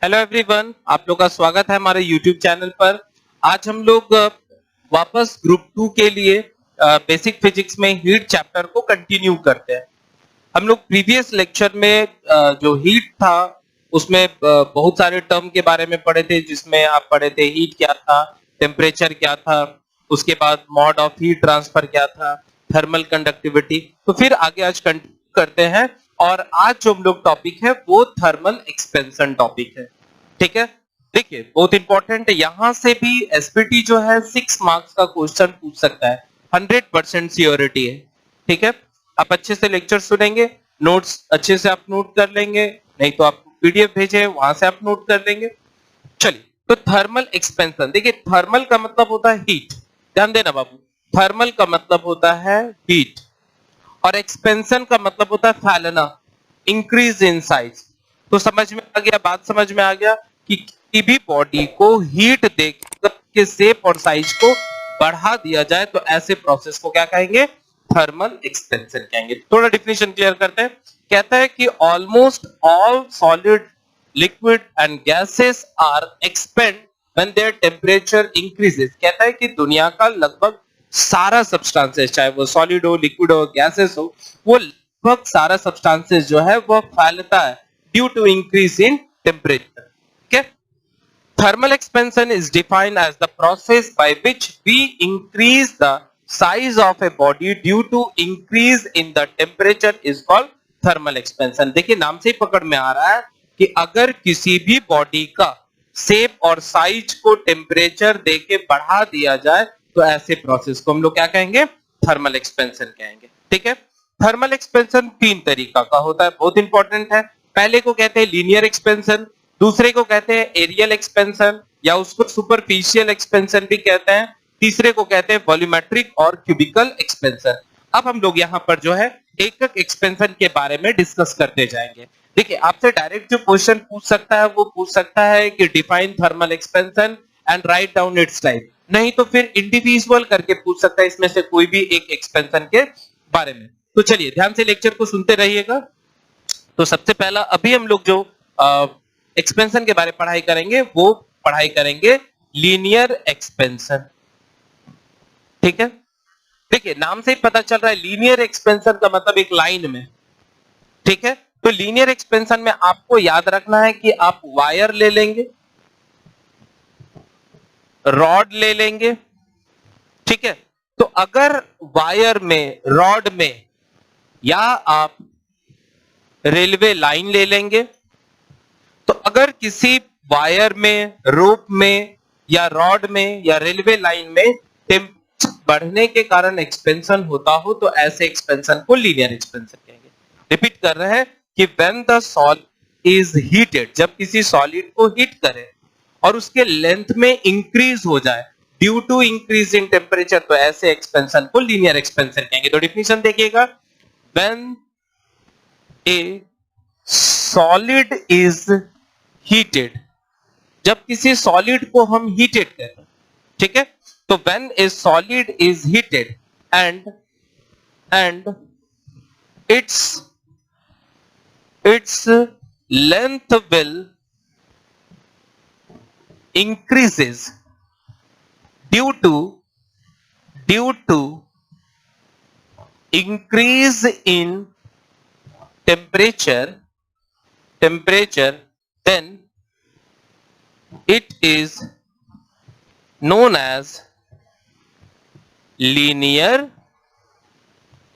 Hello everyone, आप लोग का स्वागत है हमारे यूट्यूब चैनल पर। आज हम लोग वापस ग्रुप 2 के लिए बेसिक फिजिक्स में हीट चैप्टर को कंटिन्यू करते हैं। हम लोग प्रीवियस लेक्चर में जो हीट था उसमें बहुत सारे टर्म के बारे में पढ़े थे, जिसमें आप पढ़े थे हीट क्या था, टेम्परेचर क्या था, उसके बाद मोड ऑफ हीट ट्रांसफर क्या था, थर्मल कंडक्टिविटी। तो फिर आगे आज कंटिन्यू करते हैं और आज जो हम लोग टॉपिक है वो थर्मल एक्सपेंशन टॉपिक है। ठीक है, देखिए बहुत इंपॉर्टेंट है। यहां से भी एसपीटी जो है 6 मार्क्स का क्वेश्चन पूछ सकता है, 100% सियोरिटी है। ठीक है, आप अच्छे से लेक्चर सुनेंगे, नोट्स अच्छे से आप नोट कर लेंगे, नहीं तो आप पीडीएफ भेजे वहां से आप नोट कर लेंगे। चलिए, तो थर्मल एक्सपेंशन, देखिए थर्मल का मतलब होता है हीट, ध्यान देना बाबू। थर्मल का मतलब होता है हीट और एक्सपेंशन का मतलब होता है फैलना, इंक्रीज इन साइज। तो समझ में आ गया, बात समझ में आ गया कि किसी भी बॉडी को हीट देकर के शेप और साइज को बढ़ा दिया जाए तो ऐसे प्रोसेस को क्या कहेंगे? थर्मल एक्सपेंशन कहेंगे। थोड़ा डिफिनेशन क्लियर करते हैं। कहता है कि almost all solid, liquid and gases are expand when their temperature increases. कहता है कि दुनिया का लगभग सारा सब्सटेंसेस, चाहे वो सॉलिड हो, लिक्विड हो, गैसेस हो, वो लगभग सारा सब्सटेंसेस जो है वो फैलता है due to increase in temperature. ठीक है, thermal expansion is defined as the process by which we increase the size of a body due to increase in the temperature is called thermal expansion। देखिए नाम से ही पकड़ में आ रहा है कि अगर किसी भी बॉडी का शेप और साइज को टेम्परेचर देके बढ़ा दिया जाए तो ऐसे प्रोसेस को हम लोग क्या कहेंगे? थर्मल एक्सपेंशन कहेंगे। ठीक है, थर्मल एक्सपेंशन 3 तरीका का होता है, बहुत इंपॉर्टेंट है। पहले को कहते हैं लीनियर एक्सपेंशन, दूसरे को कहते हैं एरियल एक्सपेंशन या उसको सुपरफिशियल एक्सपेंशन भी कहते हैं, तीसरे को कहते हैं वॉल्यूमेट्रिक और क्यूबिकल एक्सपेंशन। अब हम लोग यहाँ पर जो है एक एक एक्सपेंशन के बारे में डिस्कस करते जाएंगे। देखिए आपसे डायरेक्ट जो क्वेश्चन पूछ सकता है वो पूछ सकता है कि define thermal expansion and write down it's type, नहीं तो फिर इंडिविजुअल करके पूछ सकता है इसमें से कोई भी एक एक्सपेंशन के बारे में। तो चलिए ध्यान से लेक्चर को सुनते रहिएगा। तो सबसे पहला अभी हम लोग जो एक्सपेंशन के बारे में पढ़ाई करेंगे वो पढ़ाई करेंगे लीनियर एक्सपेंशन। ठीक है, देखिए नाम से ही पता चल रहा है लीनियर एक्सपेंशन का मतलब एक लाइन में। ठीक है, तो लीनियर एक्सपेंशन में आपको याद रखना है कि आप वायर ले लेंगे, रॉड ले लेंगे। ठीक है, तो अगर वायर में, रॉड में या आप रेलवे लाइन ले लेंगे, तो अगर किसी वायर में, रोप में या रॉड में या रेलवे लाइन में टेम्परेचर बढ़ने के कारण एक्सपेंशन होता हो तो ऐसे एक्सपेंशन को लीनियर एक्सपेंशन कहेंगे। रिपीट कर रहे हैं कि when the solid is heated, जब किसी सॉलिड को हीट करें और उसके लेंथ में इंक्रीज हो जाए due to increase in temperature, तो ऐसे एक्सपेंशन को लीनियर एक्सपेंशन कहेंगे। तो डिफिनेशन देखिएगा, when A solid is heated, जब किसी सॉलिड को हम हीटेड करें, ठीक है, तो when A solid is heated and its length will increases due to increase in temperature, then it is known as linear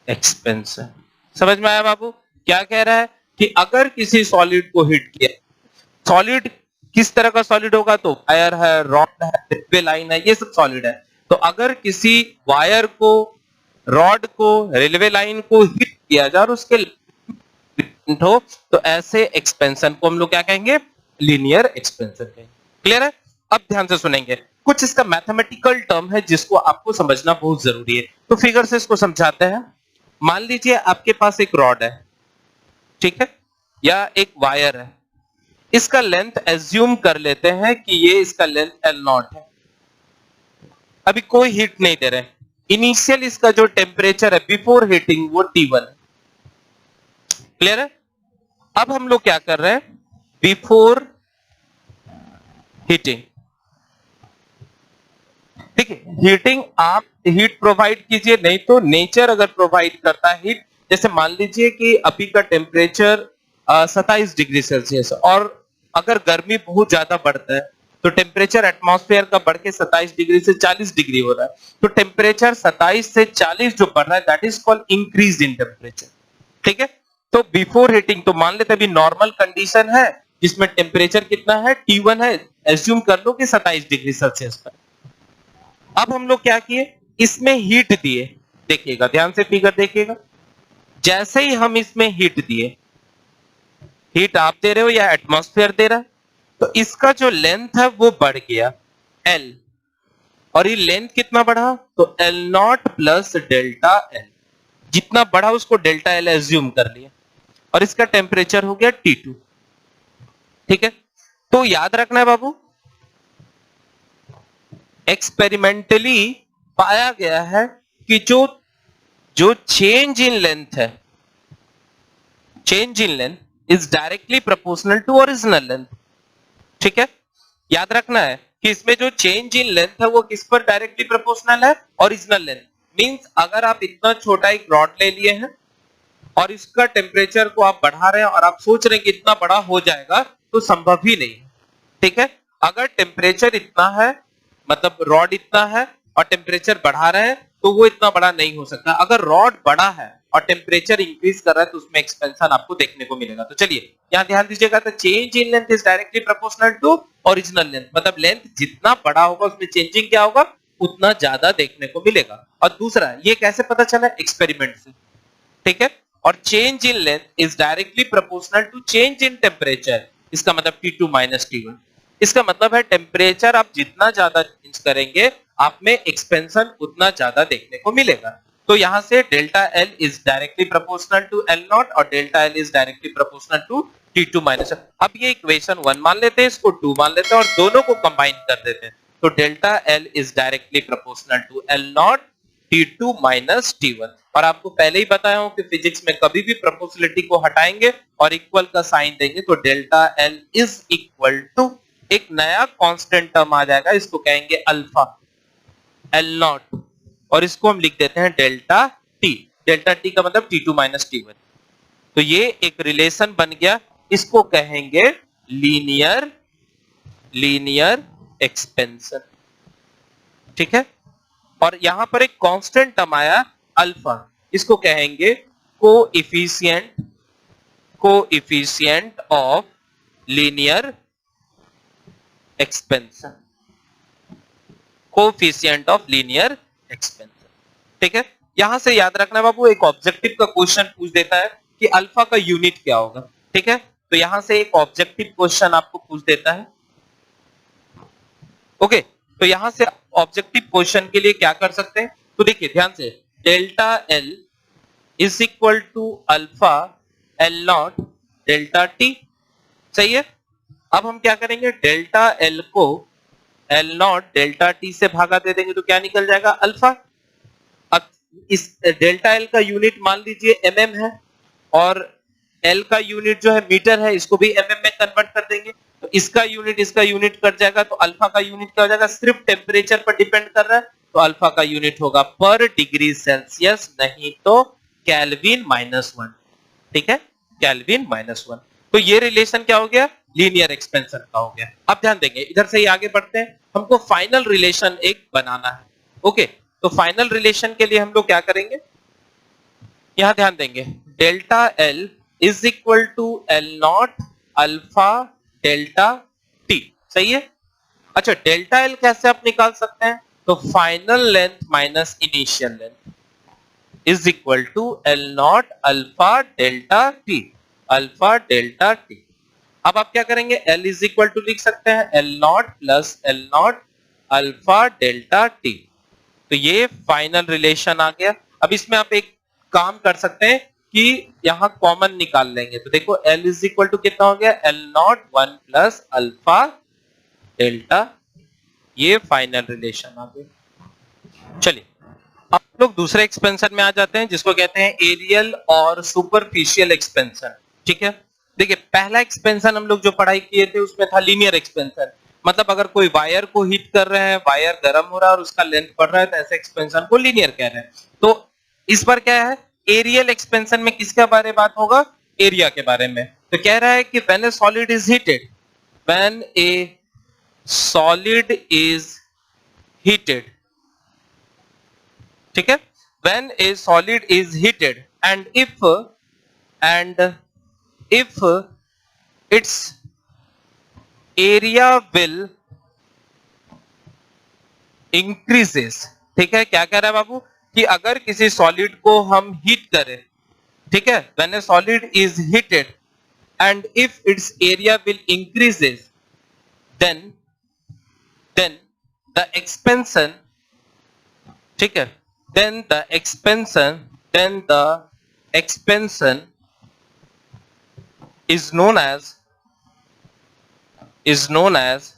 expansion. समझ में आया बाबू? क्या कह रहा है कि अगर किसी सॉलिड को हीट किया, सॉलिड किस तरह का सॉलिड होगा? तो वायर है, रॉड है, रेलवे लाइन है, ये सब सॉलिड है। तो अगर किसी वायर को, रॉड को, रेलवे लाइन को हीट किया जाए और उसके हो तो ऐसे एक्सपेंशन को हम लोग क्या कहेंगे? लीनियर एक्सपेंशन कहेंगे। क्लियर है? अब ध्यान से सुनेंगे, कुछ इसका मैथमेटिकल टर्म है जिसको आपको समझना बहुत जरूरी है। तो फिगर से इसको समझाते हैं। मान लीजिए आपके पास एक रॉड है, ठीक है, या एक वायर है, इसका लेंथ एज्यूम कर लेते हैं कि ये इसका लेंथ L0 है। अभी कोई हीट नहीं दे रहे, इनिशियल इसका जो टेम्परेचर है बिफोर हीटिंग वो T1 है। क्लियर है? अब हम लोग क्या कर रहे हैं, बिफोर हीटिंग। ठीक है, हीटिंग आप हीट प्रोवाइड कीजिए, नहीं तो नेचर अगर प्रोवाइड करता है हीट, जैसे मान लीजिए कि अभी का टेम्परेचर 27 डिग्री सेल्सियस और अगर गर्मी बहुत ज्यादा बढ़ता है तो टेम्परेचर एटमॉस्फेयर का बढ़ के 27 डिग्री से 40 डिग्री हो रहा है, तो टेम्परेचर 27 से 40 जो बढ़ रहा है that is called increase in temperature. ठीक है, तो बिफोर हीटिंग तो मान लेते अभी नॉर्मल कंडीशन है जिसमें टेम्परेचर कितना है T1 है, एज्यूम कर लो कि 27 डिग्री सेल्सियस पर। अब हम लोग क्या किए, इसमें हीट दिए, देखिएगा ध्यान से फिगर देखिएगा, जैसे ही हम इसमें हीट दिए, हीट आप दे रहे हो या एटमॉस्फेयर दे रहा है, तो इसका जो लेंथ है वो बढ़ गया L, और ये लेंथ कितना बढ़ा, तो L not plus delta L, जितना बढ़ा उसको डेल्टा L एज्यूम कर लिया, और इसका टेम्परेचर हो गया T2। ठीक है, तो याद रखना है बाबू, एक्सपेरिमेंटली पाया गया है कि जो चेंज इन लेंथ है, change in length is directly proportional to original length. ठीक है, याद रखना है कि इसमें जो चेंज इन लेंथ है वो किस पर डायरेक्टली प्रोपोर्शनल है, ओरिजिनल लेंथ। मींस अगर आप इतना छोटा एक रॉड ले लिए हैं और इसका टेम्परेचर को आप बढ़ा रहे हैं और आप सोच रहे हैं कि इतना बड़ा हो जाएगा, तो संभव ही नहीं है। ठीक है, अगर टेम्परेचर इतना है, मतलब रॉड इतना है और टेम्परेचर बढ़ा रहे हैं, तो वो इतना बड़ा नहीं हो सकता। अगर रॉड बड़ा है और टेम्परेचर इंक्रीज कर रहा है तो उसमें एक्सपेंशन आपको देखने को मिलेगा। तो चलिए यहां ध्यान दीजिएगा, तो change in length is directly proportional to original length, मतलब लेंथ जितना बड़ा होगा उसमें चेंजिंग क्या होगा, उतना ज्यादा देखने को मिलेगा। और दूसरा, ये कैसे पता चला, एक्सपेरिमेंट से। ठीक है, और change in length is directly proportional to change in temperature, इसका मतलब T2 माइनस T1। इसका मतलब है टेम्परेचर आप जितना ज्यादा चेंज करेंगे आप में एक्सपेंशन उतना ज्यादा देखने को मिलेगा। तो यहां से delta L is directly proportional to L naught और delta L is directly proportional to T2 minus. अब ये इक्वेशन 1 मान लेते हैं, इसको 2 मान लेते हैं और दोनों को कंबाइन कर देते हैं, तो delta L is directly proportional to L naught T2 minus T1। और आपको पहले ही बताया हूं कि फिजिक्स में कभी भी प्रोपोर्शनलिटी को हटाएंगे और इक्वल का साइन देंगे तो delta L is equal to एक नया कांस्टेंट टर्म आ जाएगा, इसको कहेंगे अल्फा L नॉट, और इसको हम लिख देते हैं डेल्टा T। डेल्टा T का मतलब T2 माइनस T1। तो ये एक रिलेशन बन गया, इसको कहेंगे लीनियर एक्सपेंशन। ठीक है, और यहां पर एक कांस्टेंट टर्म आया अल्फा, इसको कहेंगे coefficient of linear expansion, coefficient of linear expansion. ठीक है, यहां से याद रखना बाबू, एक ऑब्जेक्टिव का क्वेश्चन पूछ देता है कि अल्फा का यूनिट क्या होगा। ठीक है, तो यहां से एक ऑब्जेक्टिव क्वेश्चन आपको पूछ देता है। ओके, तो यहां से ऑब्जेक्टिव क्वेश्चन के लिए क्या कर सकते हैं, तो देखिए ध्यान से, delta L is equal to alpha L naught delta T। सही है, अब हम क्या करेंगे, डेल्टा L को L नॉट डेल्टा T से भागा दे देंगे तो क्या निकल जाएगा, अल्फा। अब इस डेल्टा L का यूनिट मान लीजिए mm है और L का यूनिट जो है मीटर है, इसको भी mm में कन्वर्ट कर देंगे तो इसका यूनिट कट जाएगा, तो अल्फा का यूनिट क्या हो जाएगा, सिर्फ टेम्परेचर पर डिपेंड कर रहा है तो अल्फा का यूनिट होगा पर डिग्री सेल्सियस, नहीं तो केल्विन -1। ठीक है, केल्विन -1। तो ये रिलेशन क्या हो गया, लीनियर एक्सपेंशन का हो गया। अब ध्यान देंगे, इधर से ही आगे बढ़ते हैं, हमको फाइनल रिलेशन एक बनाना है। ओके, तो फाइनल रिलेशन के लिए हम लोग क्या करेंगे, यहां ध्यान देंगे, delta L is equal to L naught alpha delta T। सही है, अच्छा डेल्टा L कैसे आप निकाल सकते हैं, तो final length minus initial length is equal to L naught alpha delta T, alpha delta T। अब आप क्या करेंगे, L इज इक्वल टू लिख सकते हैं L not plus L naught alpha delta T। तो ये फाइनल रिलेशन आ गया। अब इसमें आप एक काम कर सकते हैं कि यहां कॉमन निकाल लेंगे, तो देखो L इज इक्वल टू कितना हो गया, L not 1 plus alpha delta, ये फाइनल रिलेशन आ गया। चलिए अब लोग दूसरे एक्सपेंशन में आ जाते हैं जिसको कहते हैं एरियल और सुपरफिशियल एक्सपेंशन। ठीक है, देखिए पहला एक्सपेंशन हम लोग जो पढ़ाई किए थे उसमें था लीनियर एक्सपेंशन, मतलब अगर कोई वायर को हीट कर रहे हैं, वायर गर्म हो रहा है और उसका लेंथ बढ़ रहा है, तो ऐसे एक्सपेंशन को लीनियर कह रहे हैं। तो इस पर क्या है, एरियल एक्सपेंशन में किसके बारे में बात होगा, एरिया के बारे में। तो कह रहा है कि when A solid is heated, when A solid is heated, ठीक है, when a solid is heated and if its area will increases, ठीक है, क्या कह रहा है बाबू कि अगर किसी सॉलिड को हम हीट करें, ठीक है, when a solid is heated and if its area will increases, then the expansion, ठीक है, then the expansion is known as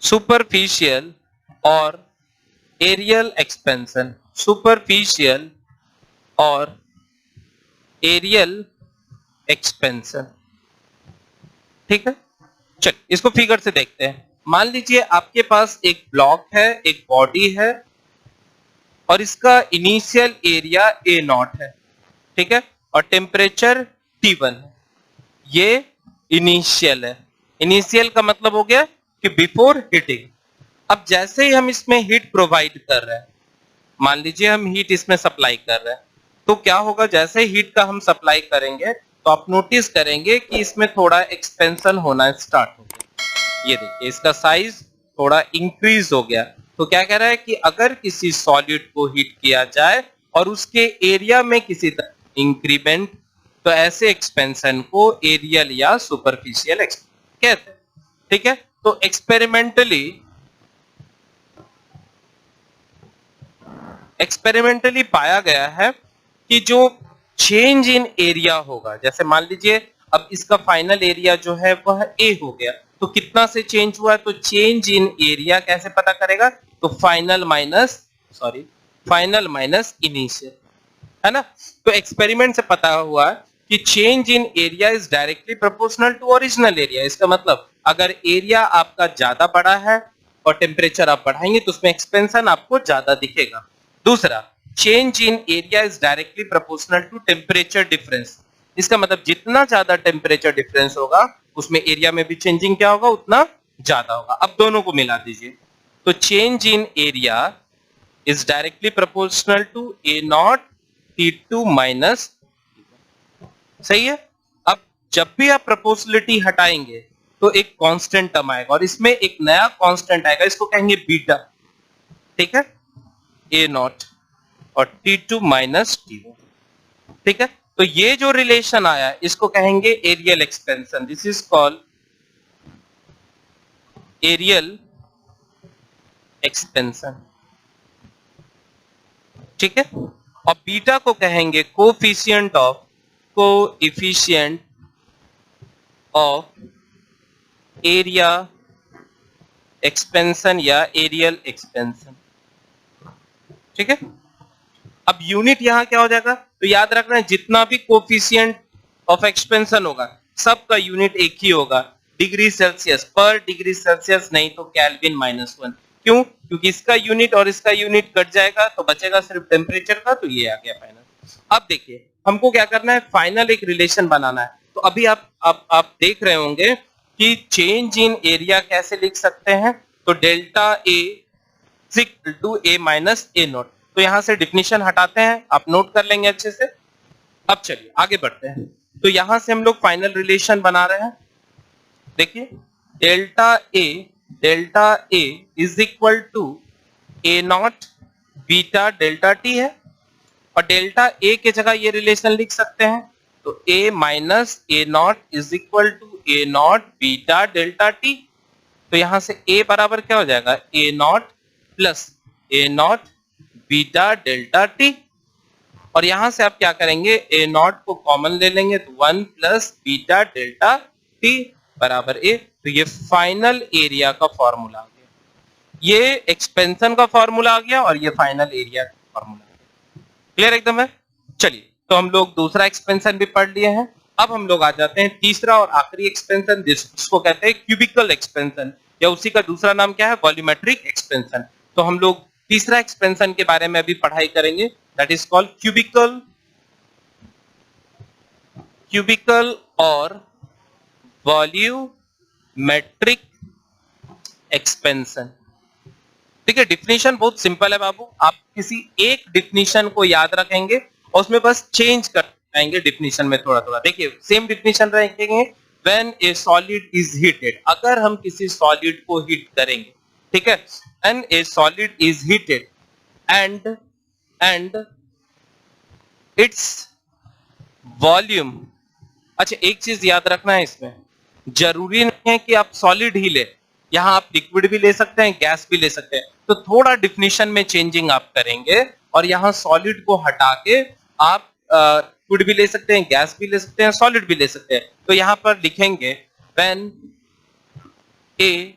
superficial or aerial expansion, superficial or aerial expansion, ठीक है। चल इसको फिगर से देखते हैं। मान लीजिए आपके पास एक ब्लॉक है, एक बॉडी है और इसका इनिशियल एरिया ए नॉट है, ठीक है, और टेम्परेचर T1 है। ये इनिशियल है। इनिशियल का मतलब हो गया कि बिफोर हीटिंग। अब जैसे ही हम इसमें हीट प्रोवाइड कर रहे हैं, मान लीजिए हम हीट इसमें सप्लाई कर रहे हैं, तो क्या होगा, जैसे हीट का हम सप्लाई करेंगे तो आप नोटिस करेंगे कि इसमें थोड़ा एक्सपेंशन होना स्टार्ट हो गया। ये देखिए इसका साइज थोड़ा इंक्रीज हो गया। तो क्या कह रहा है कि अगर किसी सॉलिड को हीट किया जाए और उसके एरिया में किसी तरह इंक्रीमेंट, तो ऐसे एक्सपेंशन को एरियल या सुपरफिशियल एक्सपेंशन कहते हैं, ठीक है। तो एक्सपेरिमेंटली पाया गया है कि जो चेंज इन एरिया होगा, जैसे मान लीजिए अब इसका फाइनल एरिया जो है वह ए हो गया, तो कितना से चेंज हुआ, तो चेंज इन एरिया कैसे पता करेगा, तो फाइनल माइनस इनिशियल, है ना। तो एक्सपेरिमेंट से पता हुआ कि change in area is directly proportional to original area. इसका मतलब अगर एरिया आपका ज्यादा बड़ा है और टेम्परेचर आप बढ़ाएंगे तो उसमें एक्सपेंशन आपको ज्यादा दिखेगा। दूसरा, change in area is directly proportional to temperature difference. इसका मतलब जितना ज्यादा टेम्परेचर डिफरेंस होगा उसमें एरिया में भी चेंजिंग क्या होगा, उतना ज्यादा होगा। अब दोनों को मिला दीजिए, तो change in area is directly proportional to A naught T2 minus, सही है। अब जब भी आप प्रोपोर्शनलिटी हटाएंगे तो एक कांस्टेंट टर्म आएगा और इसमें एक नया कांस्टेंट आएगा, इसको कहेंगे बीटा, ठीक है, ए नॉट और T2 माइनस T1, ठीक है। तो ये जो रिलेशन आया इसको कहेंगे areal expansion. This is called areal expansion, ठीक है। और बीटा को कहेंगे कोफिशिएंट ऑफ एरिया एक्सपेंशन या एरियल एक्सपेंशन, ठीक है। अब यूनिट यहां क्या हो जाएगा, तो याद रखना जितना भी कोफिशिएंट ऑफ एक्सपेंशन होगा सबका यूनिट एक ही होगा, डिग्री सेल्सियस, पर डिग्री सेल्सियस नहीं तो केल्विन -1। क्यों, क्योंकि इसका यूनिट और इसका यूनिट कट जाएगा तो बचेगा सिर्फ टेम्परेचर का। तो ये आ गया फाइनल। अब देखिए हमको क्या करना है, फाइनल एक रिलेशन बनाना है। तो अभी आप देख रहे होंगे कि चेंज इन एरिया कैसे लिख सकते हैं, तो delta A equal to A minus A naught. तो यहां से डिफिनीशन हटाते हैं, आप नोट कर लेंगे अच्छे से। अब चलिए आगे बढ़ते हैं। तो यहां से हम लोग फाइनल रिलेशन बना रहे हैं। देखिए delta A is equal to A naught beta delta T है, और डेल्टा ए के जगह ये रिलेशन लिख सकते हैं, तो A minus A naught is equal to A naught beta delta T. तो यहां से ए बराबर क्या हो जाएगा, A naught plus A naught beta delta T, और यहां से आप क्या करेंगे, ए नॉट को कॉमन ले लेंगे तो 1 प्लस बीटा डेल्टा टी बराबर ए। तो ये फाइनल एरिया का फॉर्मूला आ गया, ये एक्सपेंशन का फॉर्मूला आ गया और ये फाइनल एरिया का फॉर्मूला आ गया। क्लियर एकदम है। चलिए तो हम लोग दूसरा एक्सपेंशन भी पढ़ लिए हैं। अब हम लोग आ जाते हैं तीसरा और आखिरी एक्सपेंशन, जिसको कहते हैं क्यूबिकल एक्सपेंशन, या उसी का दूसरा नाम क्या है, वॉल्यूमेट्रिक एक्सपेंशन। तो हम लोग तीसरा एक्सपेंशन के बारे में अभी पढ़ाई करेंगे, दैट इज कॉल्ड क्यूबिकल और वॉल्यूमेट्रिक एक्सपेंशन। ठीक है, डिफिनेशन बहुत सिंपल है बाबू, आप किसी एक डिफिनेशन को याद रखेंगे और उसमें बस चेंज कर आएंगे डिफिनेशन में थोड़ा थोड़ा। देखिए सेम डिफिनेशन रखेंगे, when A solid is heated, अगर हम किसी सॉलिड को हीट करेंगे, ठीक है, when A solid is heated and its volume. अच्छा एक चीज याद रखना है, इसमें जरूरी नहीं है कि आप सॉलिड ही ले, यहां आप लिक्विड भी ले सकते हैं, गैस भी ले सकते हैं। तो थोड़ा डिफिनेशन में चेंजिंग आप करेंगे और यहां सॉलिड को हटा के आप लिक्विड भी ले सकते हैं, गैस भी ले सकते हैं, सॉलिड भी ले सकते हैं। तो यहां पर लिखेंगे व्हेन ए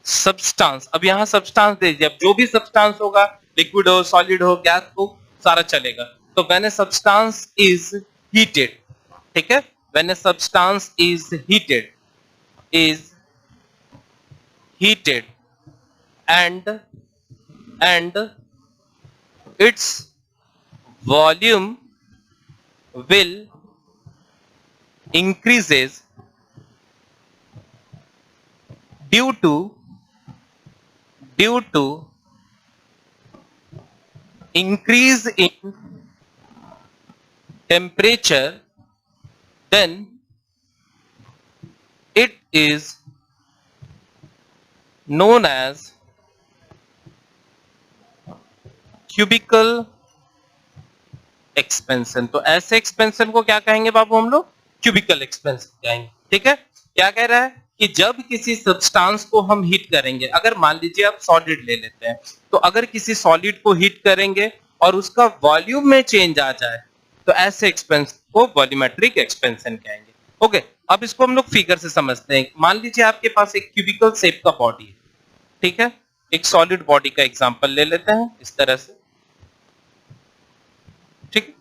सब्सटेंस, अब यहां सब्सटेंस दे दीजिए, अब जो भी सब्सटेंस होगा, लिक्विड हो, सॉलिड हो, गैस हो, सारा चलेगा। तो when a substance is heated, ठीक है, when a substance is heated and its volume will increases due to increase in temperature, then it is known as cubical expansion. तो ऐसे एक्सपेंशन को क्या कहेंगे बाबू, हम लोग क्यूबिकल एक्सपेंशन कहेंगे। ठीक है, क्या कह रहा है कि जब किसी सब्सटेंस को हम हीट करेंगे, अगर मान लीजिए आप सॉलिड ले लेते हैं, तो अगर किसी सॉलिड को हीट करेंगे और उसका वॉल्यूम में चेंज आ जाए, तो ऐसे एक्सपेंशन को वॉल्यूमेट्रिक एक्सपेंशन कहेंगे। ओके, अब इसको हम लोग फिगर से समझते हैं। मान लीजिए आपके पास एक क्यूबिकल शेप का बॉडी है, ठीक है, एक सॉलिड बॉडी का एग्जांपल ले लेते हैं इस तरह से, ठीक।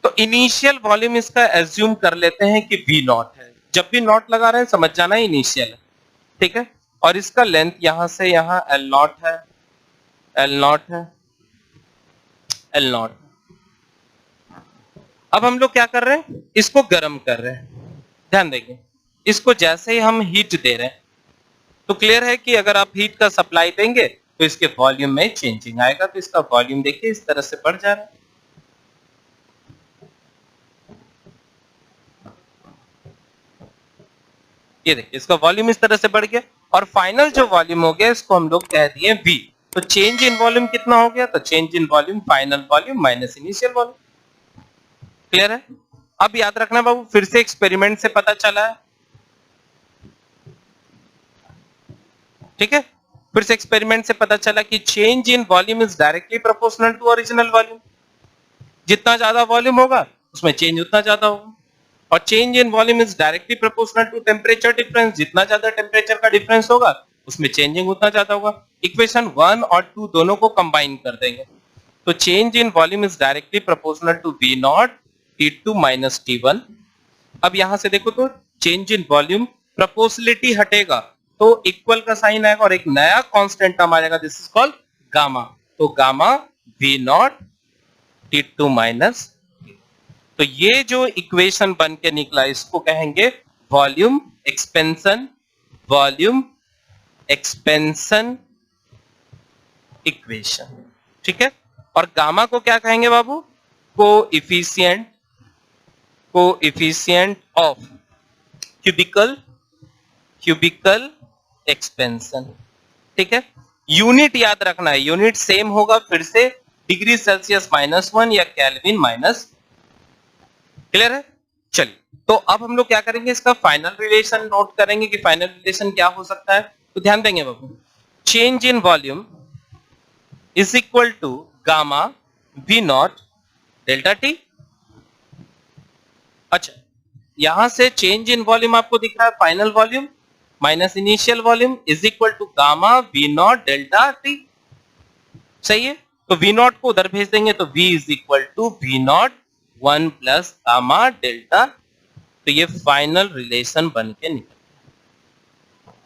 तो इनिशियल वॉल्यूम इसका एज्यूम कर लेते हैं कि V नॉट है, जब भी नॉट लगा रहे हैं समझ जाना है इनिशियल है, ठीक है, और इसका लेंथ यहां से यहां L नॉट है, L नॉट है, L नॉट। अब हम लोग क्या कर रहे हैं, इसको गर्म कर रहे हैं, ध्यान देंगे, इसको जैसे ही हम हीट दे रहे हैं, तो क्लियर है कि अगर आप हीट का सप्लाई देंगे तो इसके वॉल्यूम में चेंजिंग आएगा। तो इसका वॉल्यूम देखिए इस तरह से बढ़ जा रहा है, ये देखिए इसका वॉल्यूम इस तरह से बढ़ गया, और फाइनल जो वॉल्यूम हो गया इसको हम लोग कह दिए V। तो चेंज इन वॉल्यूम कितना हो गया, तो change in volume final volume minus initial volume. Clear है। अब याद रखना बाबू, फिर से एक्सपेरिमेंट से पता चला है, ठीक है, फिर से एक्सपेरिमेंट से पता चला कि change in volume is directly proportional to original volume. जितना ज्यादा वॉल्यूम होगा उसमें चेंज उतना ज्यादा होगा, और change in volume is directly proportional to temperature difference, जितना ज्यादा टेम्परेचर का डिफरेंस होगा उसमें चेंजिंग उतना ज्यादा होगा। इक्वेशन 1 और 2 दोनों को कंबाइन कर देंगे, तो change in volume is directly proportional to V naught T2 minus T1। अब यहां से देखो तो चेंज इन वॉल्यूम, प्रोपोर्शनलिटी हटेगा तो इक्वल का साइन आएगा और एक नया कांस्टेंट टर्म आ जाएगा, दिस इज कॉल्ड गामा। तो gamma V naught T2 minus. तो ये जो इक्वेशन बन के निकला इसको कहेंगे volume expansion, volume expansion equation, ठीक है। और गामा को क्या कहेंगे बाबू, कोएफिशिएंट ऑफ क्यूबिकल एक्सपेंशन, ठीक है। यूनिट याद रखना है, यूनिट सेम होगा फिर से, डिग्री सेल्सियस -1 या केल्विन माइनस। क्लियर है। चलिए, तो अब हम लोग क्या करेंगे, इसका फाइनल रिलेशन नोट करेंगे कि फाइनल रिलेशन क्या हो सकता है। तो ध्यान देंगे बाबू, change in volume is equal to gamma V naught delta T. अच्छा, यहां से चेंज इन वॉल्यूम आपको दिख रहा है, final volume minus initial volume is equal to gamma V naught delta T. सही है। तो V नॉट को उधर भेज देंगे तो V is equal to V naught 1 plus gamma delta. तो ये फाइनल रिलेशन बन के निकल।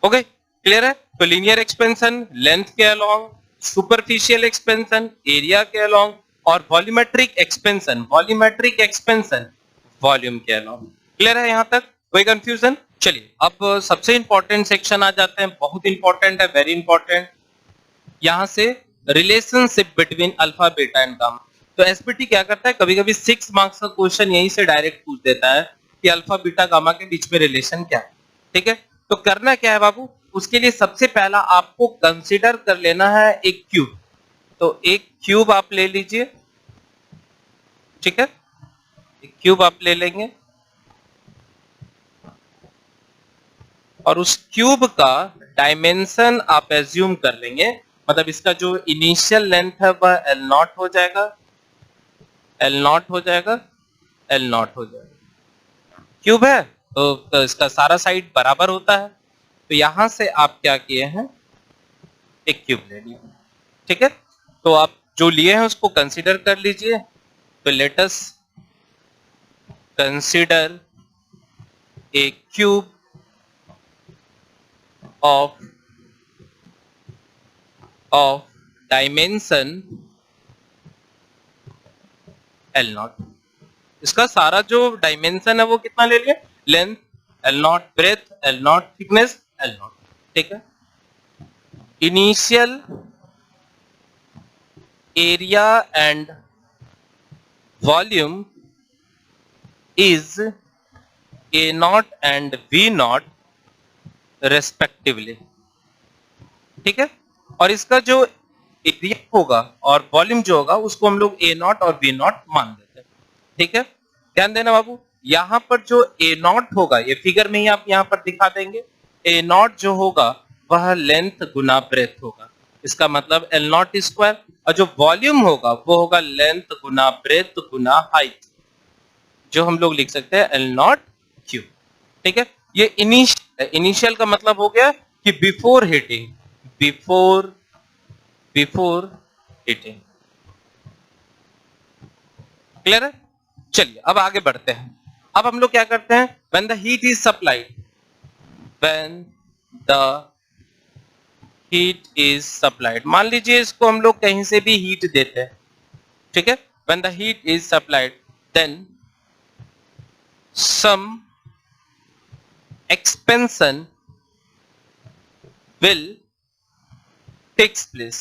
ओके, क्लियर है? तो लीनियर एक्सपेंशन लेंथ के अलोंग, सुपरफिशियल एक्सपेंशन एरिया के अलोंग, और वॉल्यूमेट्रिक एक्सपेंशन वॉल्यूम के अलोंग। क्लियर है? यहां तक कोई कंफ्यूजन? चलिए अब सबसे इंपॉर्टेंट सेक्शन आ जाते हैं, बहुत इंपॉर्टेंट है, वेरी इंपॉर्टेंट। यहां से relationship between alpha beta and gamma. तो एसपीटी क्या करता है, कभी कभी 6 मार्क्स का क्वेश्चन यहीं से डायरेक्ट पूछ देता है कि अल्फा बीटा गामा के बीच में रिलेशन क्या है। ठीक है, तो करना क्या है बाबू, उसके लिए सबसे पहला आपको कंसीडर कर लेना है एक क्यूब। तो एक क्यूब आप ले लीजिए, ठीक है, एक क्यूब आप ले लेंगे और उस क्यूब का डायमेंशन आप एज्यूम कर लेंगे। मतलब इसका जो इनिशियल लेंथ है वह L0 हो जाएगा, L0 हो जाएगा, L0 हो जाएगा। क्यूब है तो इसका सारा साइड बराबर होता है। तो यहां से आप क्या किए हैं, एक क्यूब ले लिए। ठीक है, तो आप जो लिए हैं उसको कंसीडर कर लीजिए। तो let us consider a cube of dimension L0। इसका सारा जो डायमेंशन है वो कितना ले लिया, length L0, breath L0, thickness L0। ठीक है, initial area and volume is A0 and V0 respectively. ठीक है, और इसका जो एरिया होगा और वॉल्यूम जो होगा उसको हम लोग A0 और V0 मान देते हैं। ठीक है, ध्यान देना बाबू, यहां पर जो A0 होगा ये फिगर में ही आप यहां पर दिखा देंगे। A0 जो होगा वह लेंथ गुना ब्रेथ होगा, इसका मतलब L0 स्क्वायर, और जो वॉल्यूम होगा वो होगा लेंथ गुना ब्रेथ गुना हाइट, जो हम लोग लिख सकते हैं L0 क्यूब। ठीक है, ये इनिशियल का मतलब हो गया कि before heating, before heating. Clear है? चलिए अब आगे बढ़ते हैं। अब हम लोग क्या करते हैं, when the heat is supplied, when the heat is supplied, मान लीजिए इसको हम लोग कहीं से भी हीट देते हैं। ठीक है, when the heat is supplied then some expansion will takes place।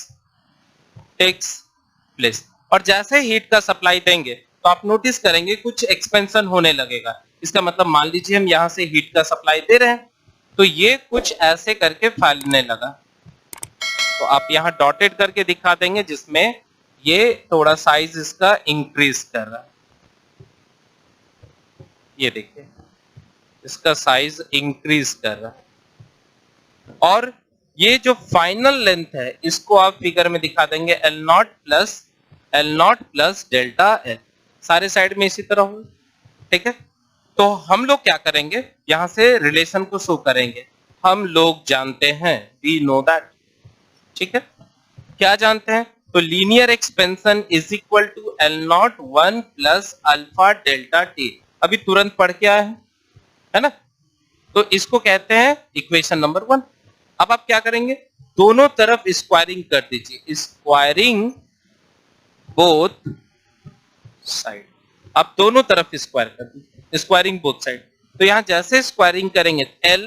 और जैसे हीट का सप्लाई देंगे तो आप नोटिस करेंगे कुछ एक्सपेंशन होने लगेगा। इसका मतलब मान लीजिए हम यहां से हीट का सप्लाई दे रहे हैं तो ये कुछ ऐसे करके फैलने लगा। तो आप यहां डॉटेड करके दिखा देंगे जिसमें ये थोड़ा साइज इसका इंक्रीज कर रहा है। ये देखिए इसका साइज इंक्रीज कर रहा है। और ये जो फाइनल लेंथ है इसको आप फिगर में दिखा देंगे L0 प्लस डेल्टा L, सारे साइड में इसी तरह हो। ठीक है, तो हम लोग क्या करेंगे, यहां से रिलेशन को शो करेंगे। हम लोग जानते हैं, वी नो दैट। ठीक है, क्या जानते हैं, तो linear expansion is equal to L0 1 plus alpha delta T. अभी तुरंत पढ़ के आए हैं, है ना? तो इसको कहते हैं इक्वेशन नंबर 1। अब आप क्या करेंगे, दोनों तरफ स्क्वायरिंग कर दीजिए, स्क्वायरिंग बोथ साइड। आप दोनों तरफ स्क्वायर कर दीजिए, स्क्वायरिंग बोथ साइड। तो यहां जैसे स्क्वायरिंग करेंगे L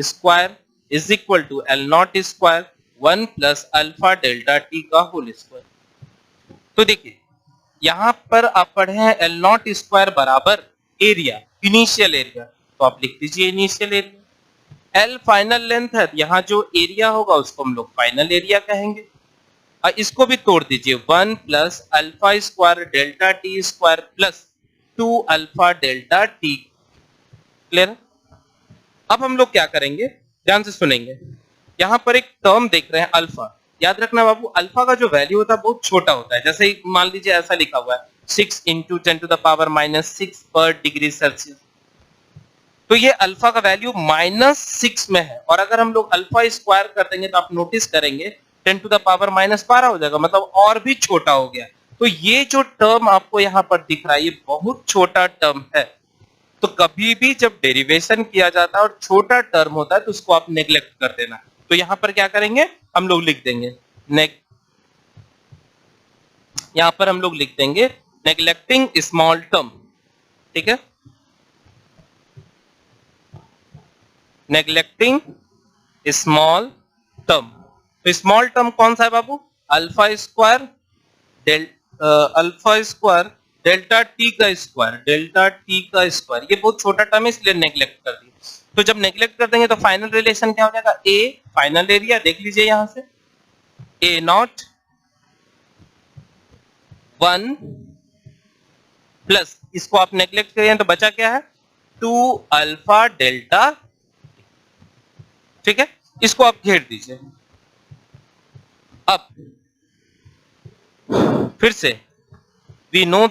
square is equal to L0 square 1 plus alpha delta T का होल स्क्वायर। तो देखिए यहां पर आप पढ़े हैं L0 स्क्वायर बराबर एरिया, इनिशियल एरिया, तो आप लिख दीजिए initial area. L final length है, यहाँ जो एरिया होगा उसको हम लोग फाइनल एरिया कहेंगे। और इसको भी तोड़ दीजिए, 1 plus alpha square delta T square plus 2 alpha delta T. Clear? अब हम लोग क्या करेंगे, ध्यान से सुनेंगे। यहाँ पर एक टर्म देख रहे हैं अल्फा, याद रखना बाबू अल्फा का जो वैल्यू होता है बहुत छोटा होता है। जैसे मान लीजिए ऐसा लिखा हुआ है 6 × 10⁻⁻6 पर डिग्री सेल्सियस, तो ये अल्फा का वैल्यू -6 में है। और अगर हम लोग अल्फा स्क्वायर कर देंगे तो आप नोटिस करेंगे 10⁻⁻12 हो जाएगा, मतलब और भी छोटा हो गया। तो ये जो टर्म आपको यहाँ पर दिख रहा है ये बहुत छोटा टर्म है, तो कभी भी जब डेरिवेशन किया जाता है और छोटा टर्म होता है तो उसको आप नेग्लेक्ट कर देना। तो यहाँ पर क्या करेंगे, हम लोग लिख देंगे यहाँ पर हम लोग लिख देंगे नेग्लेक्टिंग स्मॉल टर्म, ठीक है, नेग्लेक्टिंग स्मॉल टर्म। तो स्मॉल टर्म कौन सा है बाबू, अल्फा स्क्वायर डेल्टा टी का स्क्वायर, ये बहुत छोटा टर्म है इसलिए नेग्लेक्ट कर दिया। तो जब नेग्लेक्ट कर देंगे तो फाइनल रिलेशन क्या हो जाएगा, ए फाइनल एरिया देख लीजिए यहां से, ए नॉट 1 प्लस इसको आप नेग्लेक्ट करें तो बचा क्या है 2 अल्फा डेल्टा, ठीक है, इसको आप घेर दीजिए। अब फिर से वी नो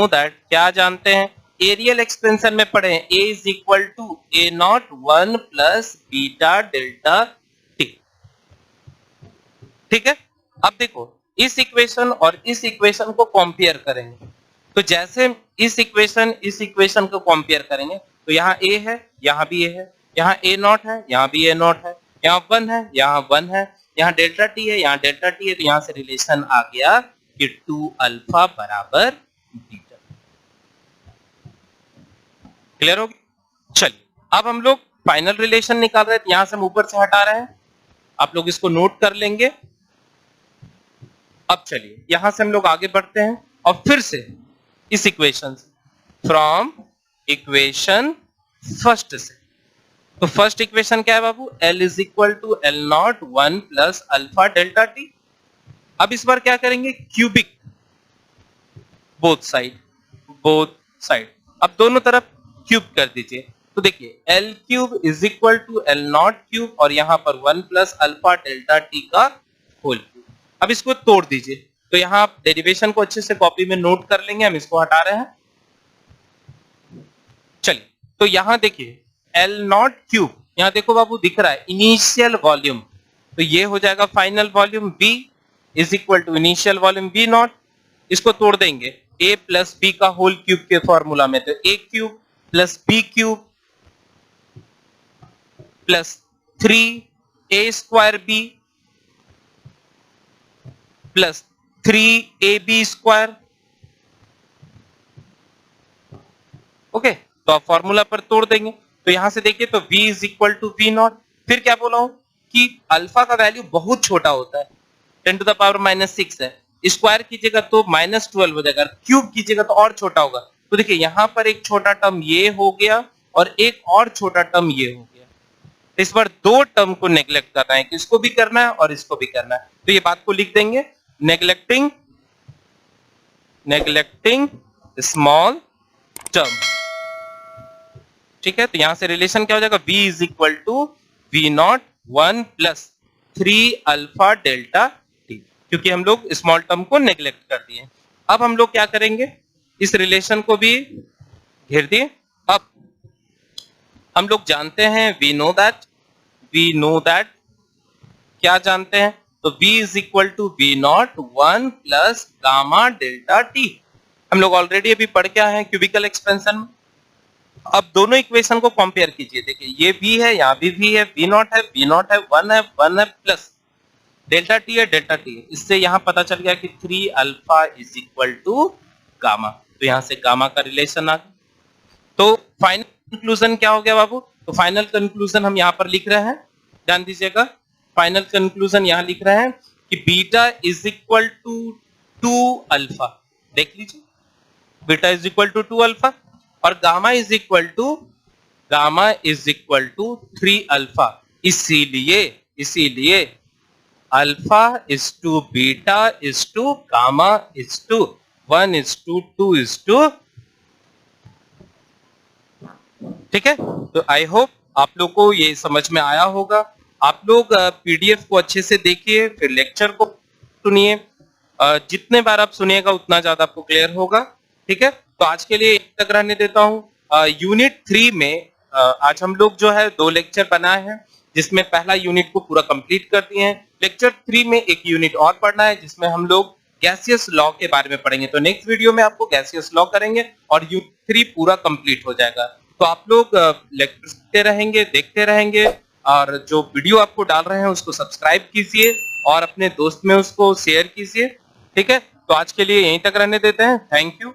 दैट क्या जानते हैं, एरियल एक्सपेंशन में पढ़े हैं, a is equal to A naught 1 plus beta delta T, ठीक है। अब देखो इस इक्वेशन और इस इक्वेशन को कंपेयर करेंगे, तो जैसे इस इक्वेशन को कंपेयर करेंगे तो यहाँ a है, यहाँ भी a है, यहाँ a नॉट है, यहाँ भी a नॉट है, यहाँ 1 है, यहाँ 1 है, यहाँ डेल्टा टी है, यहाँ डेल्टा टी है, तो यहाँ से रिलेशन आ गया कि 2 अल्फा बराबर बीटा। क्लियर हो गया। चलिए अब हम लोग फाइनल रिलेशन निकाल रहे हैं, यहां से हम ऊपर से हटा रहे हैं, आप लोग इसको नोट कर लेंगे। अब चलिए यहां से हम लोग आगे बढ़ते हैं और फिर से इस इक्वेशन से, फ्रॉम इक्वेशन फर्स्ट से, तो फर्स्ट इक्वेशन क्या है बाबू, L is equal to L naught 1 plus alpha delta T. अब इस बार क्या करेंगे, क्यूबिक बोथ साइड, अब दोनों तरफ क्यूब कर दीजिए। तो देखिए L cube is equal to L naught cube और यहां पर 1 प्लस अल्फा डेल्टा टी का होल क्यूब। अब इसको तोड़ दीजिए, तो यहां आप डेरिवेशन को अच्छे से कॉपी में नोट कर लेंगे, हम इसको हटा रहे हैं। चलिए तो यहां देखिए एल नॉट क्यूब, यहां देखो बाबू दिख रहा है इनिशियल वॉल्यूम, तो ये हो जाएगा final volume V is equal to initial volume V naught, इसको तोड़ देंगे a प्लस बी का होल क्यूब के फॉर्मूला में, तो a cube plus B cube plus 3a square B plus 3ab square, okay. तो आप फॉर्मूला पर तोड़ देंगे, तो यहां से देखिए तो v is equal to V naught, फिर क्या बोला हूं कि अल्फा का वैल्यू बहुत छोटा होता है, 10 टू द पावर -6 है, स्क्वायर कीजिएगा तो -12 हो जाएगा, क्यूब कीजिएगा तो और छोटा होगा। तो देखिए यहां पर एक छोटा टर्म ये हो गया और एक और छोटा टर्म ये हो गया, तो इस बार दो टर्म को नेग्लेक्ट करना है, कि इसको भी करना है और इसको भी करना है। तो ये बात को लिख देंगे, नेग्लेक्टिंग स्मॉल टर्म, ठीक है। तो यहां से रिलेशन क्या हो जाएगा, v is equal to V naught 1 plus 3 alpha delta T, क्योंकि हम लोग स्मॉल टर्म को नेग्लेक्ट कर दिए। अब हम लोग क्या करेंगे, इस रिलेशन को भी घेर दिए। अब हम लोग जानते हैं वी नो दैट क्या जानते हैं, तो v is equal to V naught 1 plus gamma delta T, हम लोग ऑलरेडी अभी पढ़ के आए हैं क्यूबिकल एक्सपेंशन में। अब दोनों इक्वेशन को कंपेयर कीजिए, देखिए ये v है, यहाँ भी v है, v नॉट है, 1 है प्लस डेल्टा टी है, इससे यहाँ पता चल गया कि 3 alpha is equal to gamma, तो यहाँ से गामा का रिलेशन आ गया। तो फाइनल कंक्लूजन क्या हो गया बाबू, तो फाइनल कंक्लूजन हम यहाँ पर लिख रहे हैं, ध्यान दीजिएगा, फाइनल कंक्लूजन यहाँ लिख रहे हैं कि beta is equal to 2 alpha, देख लीजिए beta is equal to 2 alpha और gamma is equal to 3 alpha, इसीलिए alpha is to beta is to gamma is to 1 is to 2 is to, ठीक है। तो आई होप आप लोग को ये समझ में आया होगा। आप लोग पीडीएफ को अच्छे से देखिए, फिर लेक्चर को सुनिए, जितने बार आप सुनिएगा उतना ज्यादा आपको क्लियर होगा, ठीक है। तो आज के लिए एक तक रहने देता हूँ। यूनिट 3 में आज हम लोग जो है 2 लेक्चर बनाए हैं, जिसमें पहला यूनिट को पूरा कंप्लीट कर दिए हैं। लेक्चर 3 में एक यूनिट और पढ़ना है, जिसमें हम लोग गैसियस लॉ के बारे में पढ़ेंगे। तो नेक्स्ट वीडियो में आपको गैसियस लॉ करेंगे और U3 पूरा कंप्लीट हो जाएगा। तो आप लोग लेक्चर सुनते रहेंगे, देखते रहेंगे, और जो वीडियो आपको डाल रहे हैं उसको सब्सक्राइब कीजिए और अपने दोस्त में उसको शेयर कीजिए। ठीक है, तो आज के लिए यहीं तक रहने देते हैं। Thank you.